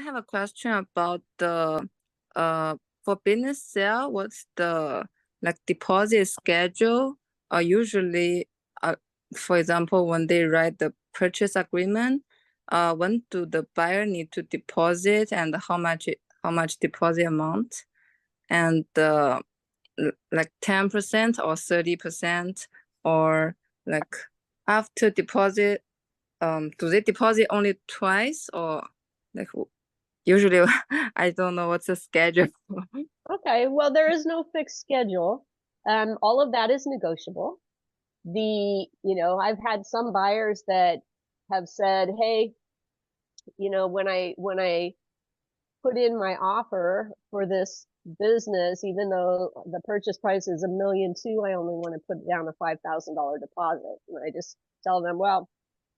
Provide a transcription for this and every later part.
have a question about the for business sale, what's the like deposit schedule? Usually, for example, when they write the purchase agreement, when do the buyer need to deposit and how much deposit amount? And like 10% or 30% or like after deposit, do they deposit only twice or like usually I don't know what's the schedule. Okay, well, there is no fixed schedule. All of that is negotiable. I've had some buyers that have said, hey, when I put in my offer for this business, even though the purchase price is $1.2 million, I only want to put down a $5,000 deposit. And I just tell them, well,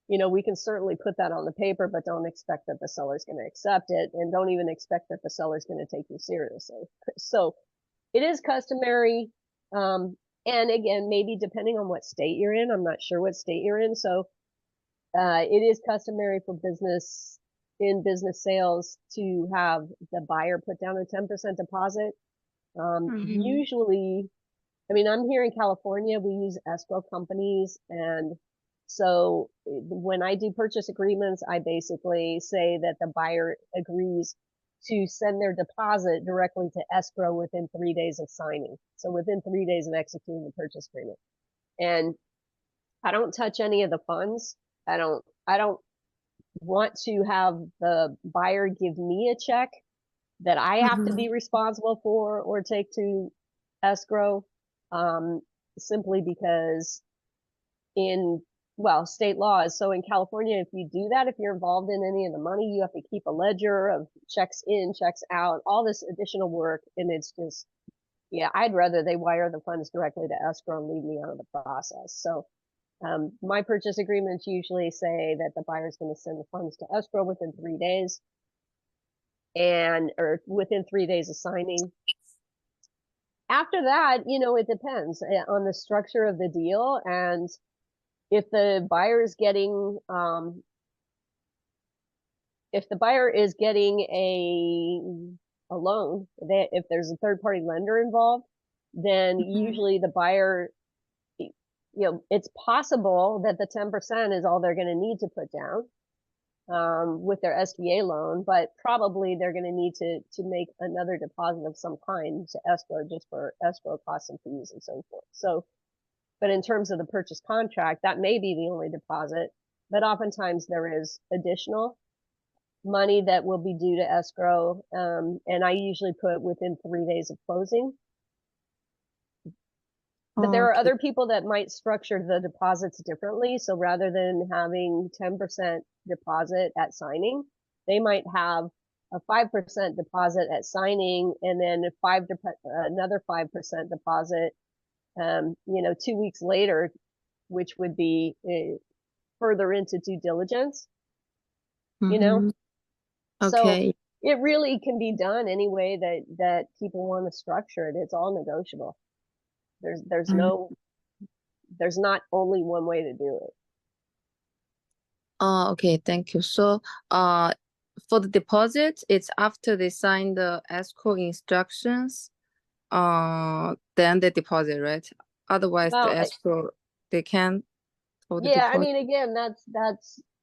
we can certainly put that on the paper, but don't expect that the seller's going to accept it, and don't even expect that the seller's going to take you seriously. So it is customary. And again, maybe depending on what state you're in, I'm not sure what state you're in. So it is customary for business sales to have the buyer put down a 10% deposit. Usually, I mean, I'm here in California, we use escrow companies. And so when I do purchase agreements, I basically say that the buyer agrees to send their deposit directly to escrow within 3 days of signing. So within 3 days of executing the purchase agreement. And I don't touch any of the funds. I don't want to have the buyer give me a check that I have to be responsible for or take to escrow, simply because state laws. So in California, if you do that, if you're involved in any of the money, you have to keep a ledger of checks in, checks out, all this additional work. And it's just, I'd rather they wire the funds directly to escrow and leave me out of the process. So my purchase agreements usually say that the buyer is going to send the funds to escrow within 3 days, or within 3 days of signing. After that, it depends on the structure of the deal, and if the buyer is getting a loan, if there's a third party lender involved, then usually the buyer, it's possible that the 10% is all they're going to need to put down with their SBA loan, but probably they're going to need to make another deposit of some kind to escrow, just for escrow costs and fees and so forth. So, but in terms of the purchase contract, that may be the only deposit, but oftentimes there is additional money that will be due to escrow. And I usually put within 3 days of closing. But there are other people that might structure the deposits differently. So rather than having 10% deposit at signing, they might have a 5% deposit at signing, and then another 5% deposit, 2 weeks later, which would be further into due diligence, Okay. So it really can be done any way that people want to structure it. It's all negotiable. There's not only one way to do it. Okay, thank you. So, for the deposit, it's after they sign the escrow instructions, then they deposit, right? Otherwise, the escrow, they can't hold the deposit. I mean, again, that's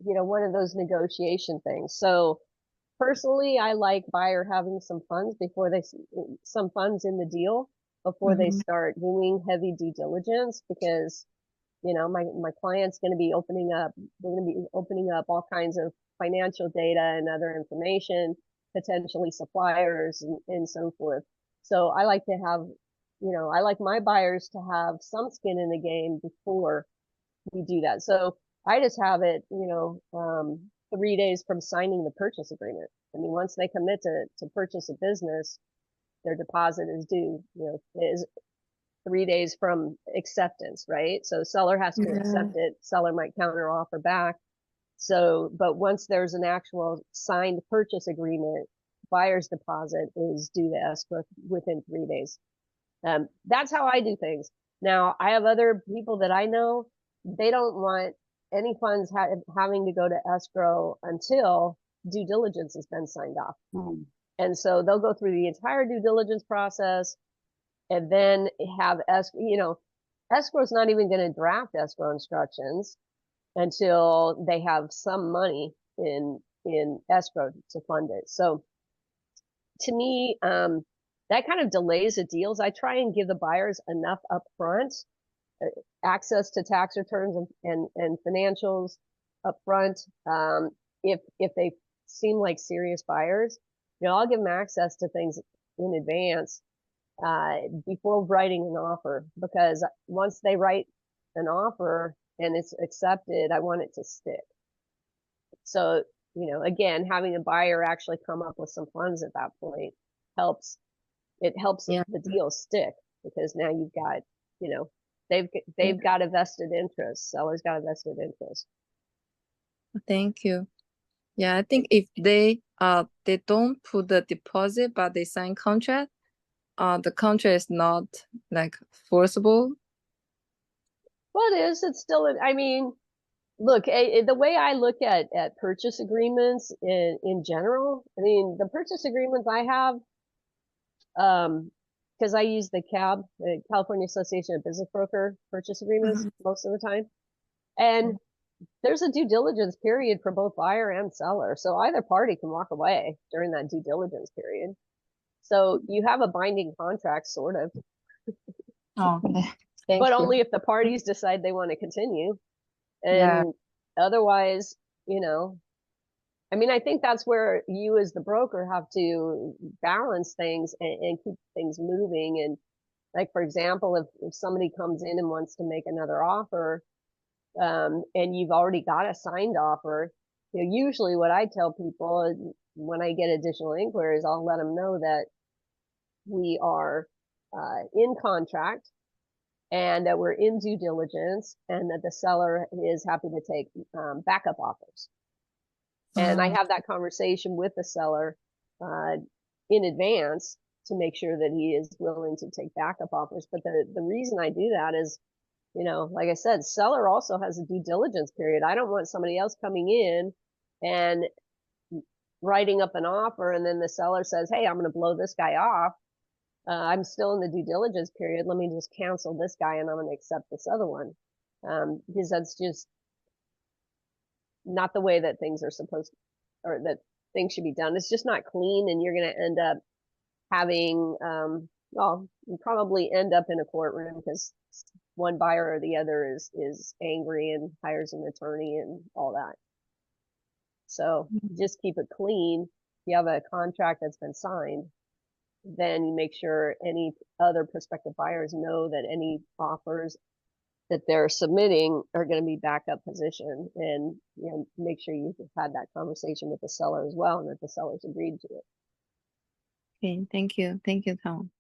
one of those negotiation things. So personally, I like buyer having some funds in the deal before they start doing heavy due diligence, because my client's going to be opening up all kinds of financial data and other information, potentially suppliers and so forth. So I like to have, I like my buyers to have some skin in the game before we do that. So I just have it, 3 days from signing the purchase agreement. I mean, once they commit to purchase a business, their deposit is due, is 3 days from acceptance, right? So seller has to accept it. Seller might counter offer back. So, but once there's an actual signed purchase agreement, buyer's deposit is due to escrow within 3 days. That's how I do things. Now, I have other people that I know, they don't want any funds having to go to escrow until due diligence has been signed off. And so they'll go through the entire due diligence process and then have escrow is not even going to draft escrow instructions until they have some money in escrow to fund it. So to me, that kind of delays the deals. I try and give the buyers enough upfront, access to tax returns and financials upfront. If they seem like serious buyers, I'll give them access to things in advance before writing an offer, because once they write an offer and it's accepted, I want it to stick. So, again, having a buyer actually come up with some funds at that point helps. It helps the deal stick, because now you've got, they've got a vested interest. Seller's got a vested interest. Thank you. Yeah, I think if they don't put the deposit but they sign contract, the contract is not like forcible. Well, it is. It's still. I mean, look, the way I look at purchase agreements in general. I mean, the purchase agreements I have, because I use the CAB, the California Association of Business Broker purchase agreements most of the time, and there's a due diligence period for both buyer and seller. So either party can walk away during that due diligence period. So you have a binding contract, sort of. Okay. But only if the parties decide they want to continue. And otherwise, I mean, I think that's where you as the broker have to balance things and keep things moving. And like, for example, if somebody comes in and wants to make another offer, and you've already got a signed offer, usually what I tell people when I get additional inquiries, I'll let them know that we are in contract and that we're in due diligence and that the seller is happy to take backup offers. And I have that conversation with the seller in advance to make sure that he is willing to take backup offers. But the reason I do that is, like I said, seller also has a due diligence period. I don't want somebody else coming in and writing up an offer and then the seller says, hey, I'm going to blow this guy off. I'm still in the due diligence period. Let me just cancel this guy and I'm going to accept this other one. Because that's just not the way that things are supposed to, or that things should be done. It's just not clean, and you're going to end up having, you probably end up in a courtroom because one buyer or the other is angry and hires an attorney and all that. So just keep it clean. If you have a contract that's been signed, then you make sure any other prospective buyers know that any offers that they're submitting are going to be backup position, and make sure you've had that conversation with the seller as well and that the seller's agreed to it. Okay, thank you, Tom.